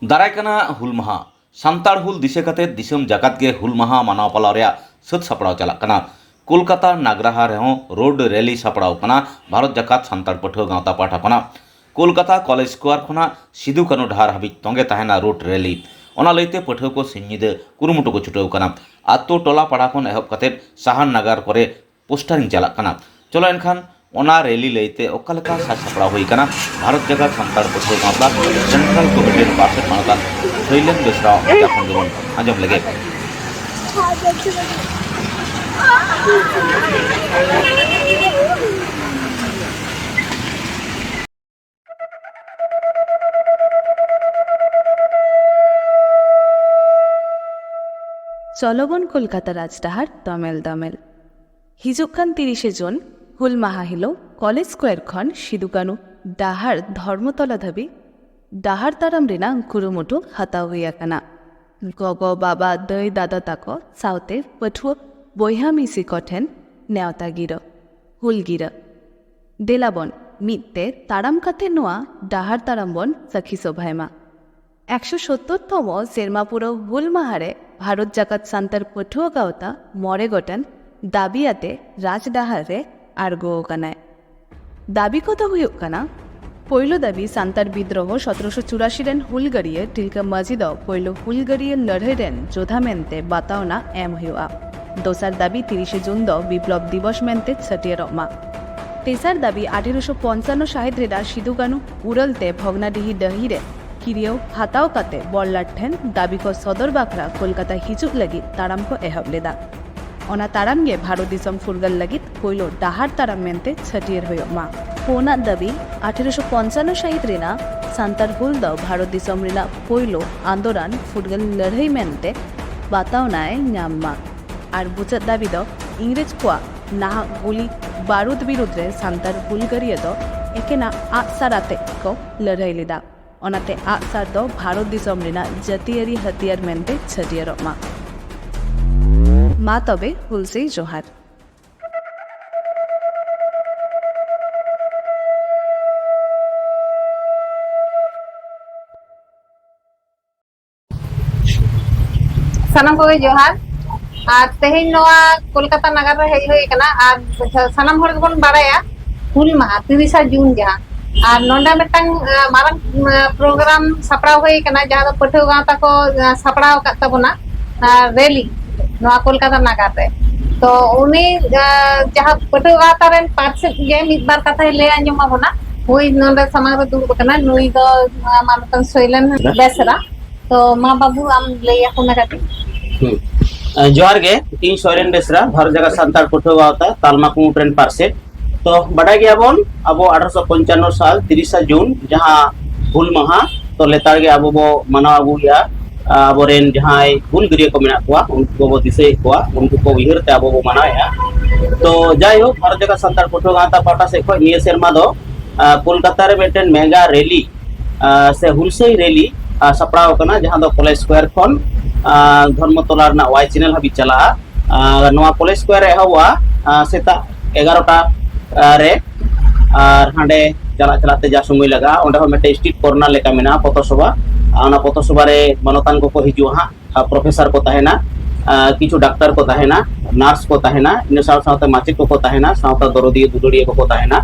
दारायकाना हुल माहा सान्ताड़ हुल दिशा कते दिसम जाकात गे हुल माहा मानाव पालाव रेया सत सापड़ाव चलाक कना। कोलकाता नागराहा रेहों रोड रैली सापड़ाव कना भारत जाकात सान्ताड़ पठुआ गावता पाठा कना। कोलकाता कॉलेज स्क्वायर खना सिदु कानु डहार हाबि तोंगे तहेना रोड रैली ओना लैते पठुआ को सिंहिद कुरुमुटु को छुटाव कना। आतो टोला पाड़ा खन एहब कते साहान नागार करे पोस्टारिंग चलाक कना। चलो एनखान ओना रैली लैते ओकालेका साज सापड़ाव हुई कना। भारत जाकात सान्ताड़ पठुआ गावता सेंट्रल कमिटी पार्षद मानतान शैलेन बेसरा जाखन गेबन आंजम लगे। চলবন কলকাতা রাজডাহার দমেল দমেল হিজুকান 30 জুন হুল মাহা হিলো কলেজ স্কোয়ার খন সিদুকানু ডাহার ধর্মতলা ধাবি ডাহার তারাম রেনা কুরুমুটু হাতাও হইয়াকানা। গগ বাবা দই দাদা তাকো সাউতে পঠুয়া বইহা মিসি কঠেন নেওতা গির হুল গির দেলাবন মিতে তারাম কাতে নোয়া ডাহার তারামবন সখী শোভায়মা 170তম সেরমাপুরো হুল মাহারে भारत जाकात सान्ताड़ पठुआ गावता मरे गोटेन दाबियाते राजडाहारे आरगो कनाय। दाबी कत हुयुग कना पयलो दाबी सान्ताड़ विद्रोह 1784 रेन हुलगारिये टिलका मजिद पयलो हुलगारिये लड़ाई रेन जोधा मेनते बातावना एम हुआ। दोसार दाबी 30 जून दो विप्लव दिवस मेनते छटियारमा। तेसार दाबी 1855 रेडा सिदु कानु उरलते भगनाडिही डहिरे किरियो हाताव काते बल्लार ठेन दाबी को सदर बाखरा कोलकाता हिजुग लगी ताराम को एहब लेदा। ओना ताराम गे भारत दिसम फुरगल लगी पयलो डाहार ताराम मेनते छटियर हुयोमा। पोना दाबी 1855 रेना सान्ताड़ हुल द भारत दिसम रेना पयलो आंदोलन फुरगल लड़ाई मेनते बातावनाय नाममा। आर बुचत दाबी दो इंग्रेज कोआ नाहा गुली बारूद बिरुद्ध सान्ताड़ हुलगारिये दो एकेना आगसाराते को लड़ाई लेदा। ओनाते आगसार दो भारत दिसम रेना जातियारी हथियार मेनते छटियारमा। मा तबे हुलसे जोहार। सानाम को जोहार आज तेहेन नोआ कोलकाता नगर रे हेज होय कना आज सानाम हर बन बाड़ाया हुल माहा 30 जून जहां और नोंडा मेटांग मारंग प्रोग्राम सापड़ाव होय कना जहां दो पठुआ गावता को सापड़ाव का तबना रैली नोआ कोलकाता नगर रे तो उनी जहां पठुआ गावता रेन पार्षद गे मिद बार कथा ले आंजम आबोना होय नोंडे समाज रे दुड़ब कना नुई दो मानतन शैलेन बेसरा तो मा बाबू आम लैया कोना काटी जोहार गे इन शैलेन बेसरा भारत जाकात सान्ताड़ पठुआ गावता तालमा कुमुट रेन पार्षद तो बड़ा गया बन अब 1895 साल 30 जून जहाँ हुल माहा तो लेतार गे अब माना अगुया अब जहाँ हुलगारिया को मेना कुआ उनको बो दिसे कुआ उनको को उयहरते अब मानाया। तो जाय हो भारत जाकात सान्ताड़ पठुआ गावता पाटा से खो निये सेरमा दो कोलकाता रे मेटेन मेगा रैली से हुलसई रैली सापड़ाव कना जहाँ दो कॉलेज स्क्वायर खन धर्मतला रना वाई चैनल हाबि चला नोआ कॉलेज स्क्वायर एहबा सेता 11टा रे और हांडे चला चलाते जा समय लगा ओंडे हो मेटे स्ट्रीट कॉर्नर लेका मेना पथसभा ओना पथसभा रे मनोतान को हिजुआ हा प्रोफेसर को तहेना किछु डॉक्टर को तहेना नर्स को तहेना इन साथे माचिक को तहेना सावता दरदी दुदुड़िया को तहेना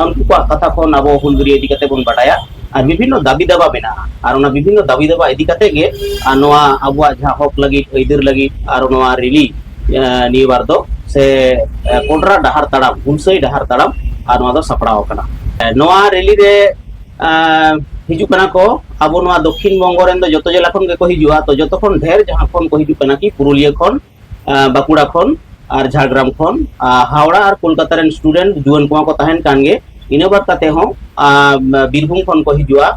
उनको को कथा खन अब हुलगारिया इदी कते बन बाडाया और विभिन्न दाबी दाबा मेना और ओना विभिन्न दाबी दाबा इदी कते गे नोआ अबुआ जहा हक लगी ऐदर लगी और नोआ रैली निबार दो से कोडरा डहार ताड़ाम हुलसई डहार ताड़ाम और नोआ दो सापड़ाव कना। नोआ रैली रे हिजु कना को अब नोआ दक्षिण बंग रेन दो जतो जिला खन गे को हिजुआ तो जतो खन ढेर जहां खन को हिजु कना कि पुरुलिया खन बाकुड़ा खन और झाड़ग्राम खन हावड़ा और कोलकाता रेन स्टूडेंट जुआन को तहन कान गे इना बात काते हो बीरभूम खन को हिजुआ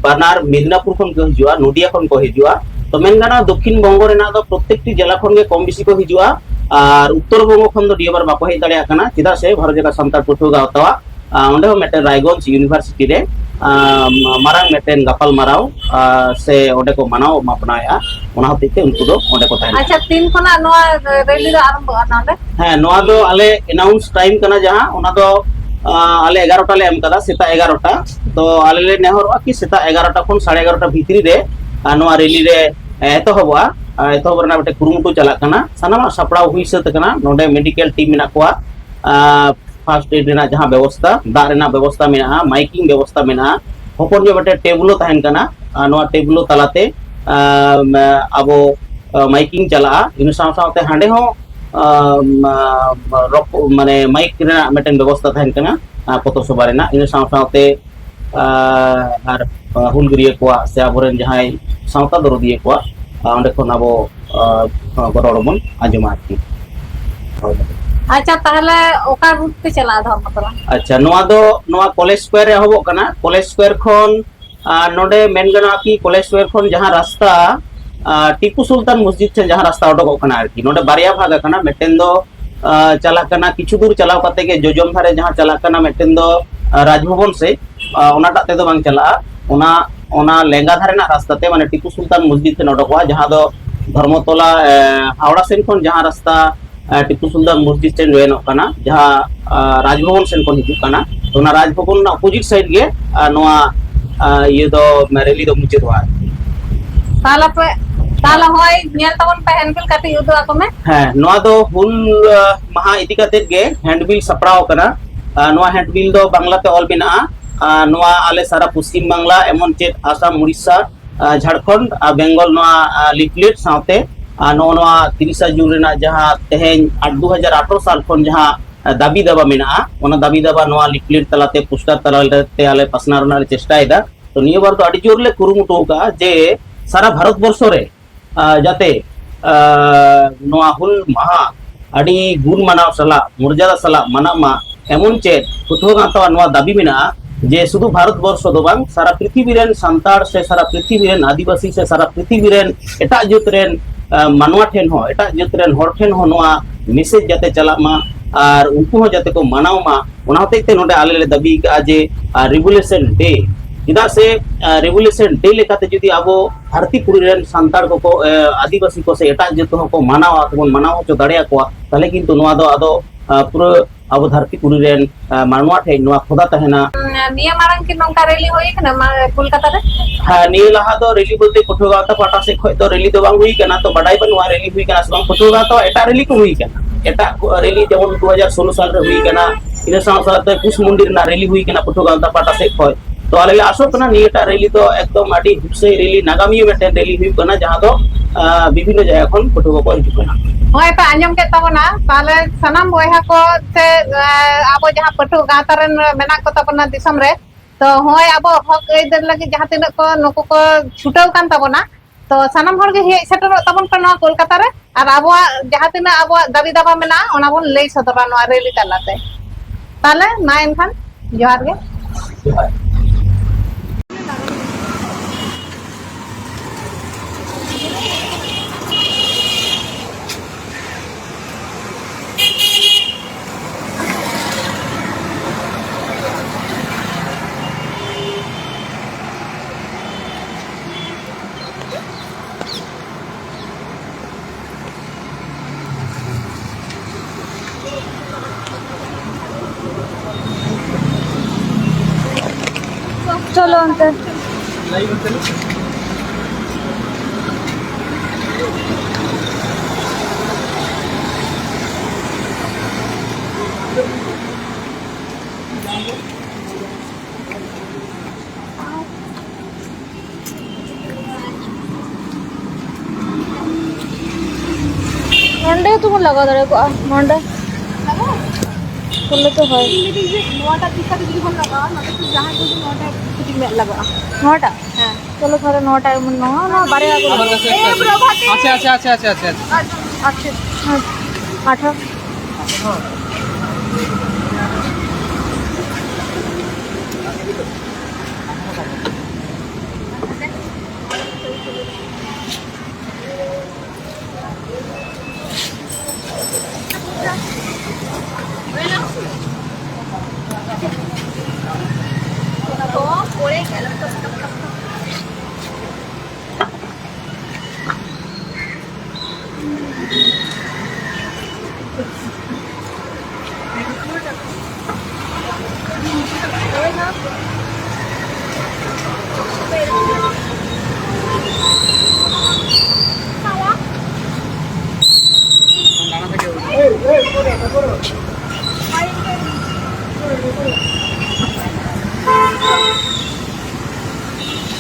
बानार मेदिनीपुर खन को हिजुआ नदिया खन को हिजुआ तो मेनगाना दक्षिण बंग रेना दो प्रत्येकटी जिला खन गे कम बेसी को हिजुआ और उत्तर बंग खन दो डियबार बाको हेज दाड़िया कना चिदा से भारत जाकात सान्ताड़ पठुआ गावता ओंडे हो मेटे रायगंज यूनिवर्सिटी रे मारांग मेटेन गापाल माराव से ओंडे को मानाव मापनाया ओना होते उनको दो ओंडे को तहन। अच्छा तीन खना नोआ रैली रो आरंभ आना दे हाँ नोआ दो आले अनाउंस टाइम कना जहां ओना दो आले 11टा ले एम कदा सेता 11टा तो आले ले नेहरवा कि सेता 11टा खन 11:30 भितरी रे नोआ रैली रे एतहबवा एतहब रना बटे कुरुमुटु चला कना सानामा सापड़ाव हुई सत कना नोडे मेडिकल टीम मेना कोआ फर्स्ट एड रेना जहां व्यवस्था दा रेना व्यवस्था मेना माइकिंग व्यवस्था मेना हपन जो बटे टेबुलो तहन कना नोआ टेबुलो तलाते अबो माइकिंग चला इन साथे हांडे हो माने माइक रेना मेटन व्यवस्था तहन कना पौरसभा रेना इन साथे आर हुलगिरिया कोआ से आबोरेन जहां सावता दरदिया कोआ अंडे खन अबो गरड़बन आजमा आरकी अच्छा ताहले ओका रूट पे चला धर्मतला अच्छा नोआ कॉलेज स्क्वायर रे होबो कना कॉलेज स्क्वायर खन नोडे मेन गना की कॉलेज स्क्वायर खन जहां रास्ता टीपू सुल्तान मस्जिद से जहां रास्ता उडोक कना आरकी नोडे बारिया भाग कना मेटेन दो चला कना किछु दूर चलाव कते के जोजम धारे जहां चला कना मेटेन दो राजभवन से ओनाटा ते दो बांग चला ओना लेंगा धारे ना रास्ता ते माने टीपू सुल्तान मस्जिद से उडोकवा जहां दो धर्मतला हावड़ा सेन खन जहां रास्ता टीपू सुल्तान मस्जिद से जोयन कना जहां राजभवन सेन खन हिजु कना ओना राजभवन ना अपोजिट साइड गे नोआ ये दो रैली दो मुचेदवा ताला पे ताला होय नेल तबन पे हैंडबिल काटी उदो आको में हां नोआ दो हुल महा इति काते गे हैंडबिल सपड़ाव कना नोआ हैंडबिल दो बांग्ला ते ऑल बिना नोआ आले सारा पश्चिम बांग्ला एमन चेत आसाम उड़ीसा झारखंड बेंगल नोआ लिफलेट साथे नोआ 30 जून रेना जहां तेहेन 2018 साल खन जहां दाबी दाबा मेना ओना दाबी दाबा नोआ लिफलेट तलाते पोस्टर तलाते आले पासना रना चेष्टायदा तो निया बार तो अडी जोर ले कुरुमुटो का जे सारा भारत वर्ष रे जाते नोआ हुल महा अडी गुण मानाव सला मर्यादा सला मानामा एमन चेत पुथोगाता नोआ दाबी मेना जे शुद्ध भारत वर्ष दो बांग सारा पृथ्वी रेन संताड़ से सारा पृथ्वी रेन आदिवासी से सारा पृथ्वी रेन एटा जुत रेन मानवा ठेन हो एटा जुत रेन हर ठेन हो नोआ मैसेज जाते चला मा और उनको हो जाते को मानाव मा ओना होते ते नोडे आले ले दाबी का जे रेवोल्यूशन डे इदा से रेवोल्यूशन डे लेकाते जदि आबो भारती पुरी रेन संताड़ को आदिवासी को से एटा जुत को मानावा तबन मानाव चो दाड़िया को ताले किंतु नोआ दो आदो पूरा अब धरती पुरी रेन मानवा ठे नोआ खोदा तहना निया मारंग की नोंका रैली होई कना कोलकाता रे हां निया लहा दो रैली बोलते पठोगाता पाटा से खय तो रैली दो बांग हुई कना तो बडाई बनवा रैली हुई कना सब पठोगाता एटा रैली को हुई कना एटा रैली जेमन 2016 साल रे हुई कना इन साथे कुछ मंदिर ना रैली हुई कना पठोगाता पाटा से खय तो आले आसो कना नियटा रैली तो एकदम आडी हुसै रैली नागामी मेटे रैली हुई कना जहां दो विभिन्न जगह खन पठोगा को हिजु कना होय पे आंजम के तबना ताले सनम बोयहा को से आबो जहां पठो गाता रेन मेना को तबना दिसम रे तो होय आबो हक एदर लगे जहां तिन को नको को छुटाव कान तबना तो सनम हर के हे सेटर तबन पे नो कोलकाता रे और आबो जहां तिन आबो दाबी दाबा मेना ओना बोन लई सदरा नो रेली तलाते ताले ना एनखान जोहार गे चलो अंकल मंडे तुम लगा दे को मंडे করলে তো হয় নটা টিকা যদি কোন লাগা না তো যাহা যদি নটা ছুটি লাগা নটা হ্যাঁ চলো তাহলে নটা না না বারে আগে আমার কাছে আছে আছে これからと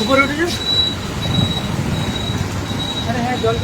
উপরে উঠে যাও। আরে হ্যাঁ জল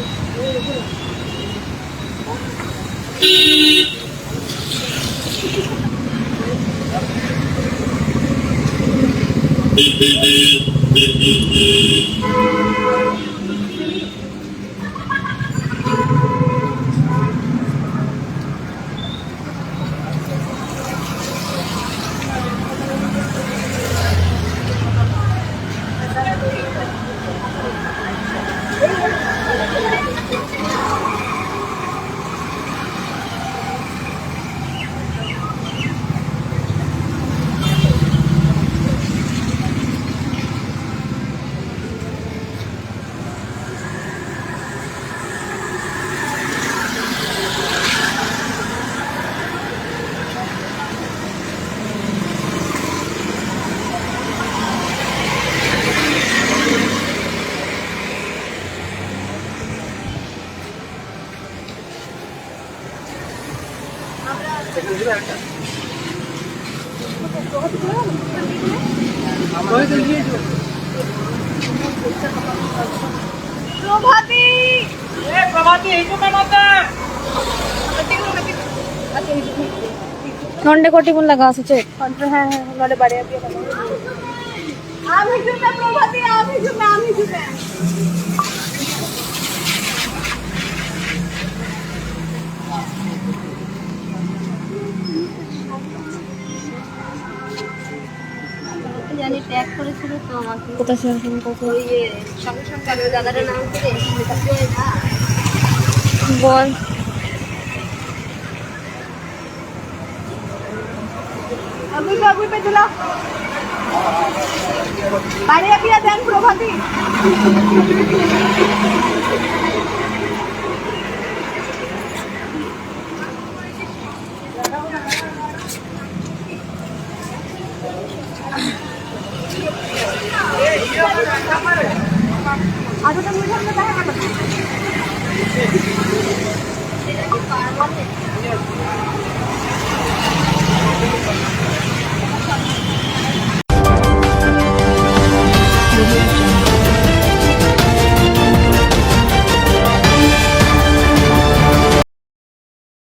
প্রভাতী এ প্রভাতী এইটু মেনতে নন্ডে কোটি কোন লাগা আছে চেক হ্যাঁ হ্যাঁ নলে বাড়ি দিয়ে আমি জুমে প্রভাতী আমি জুমে জানি ট্যাগ করেছিল তো আমাকে কোথা থেকে কত ওই যে সঙ্গে সঙ্গে দাদার নাম করে বল আগুই पे चला बारे अभी देन प्रभाती आजो तो मुझे हमने कहा ना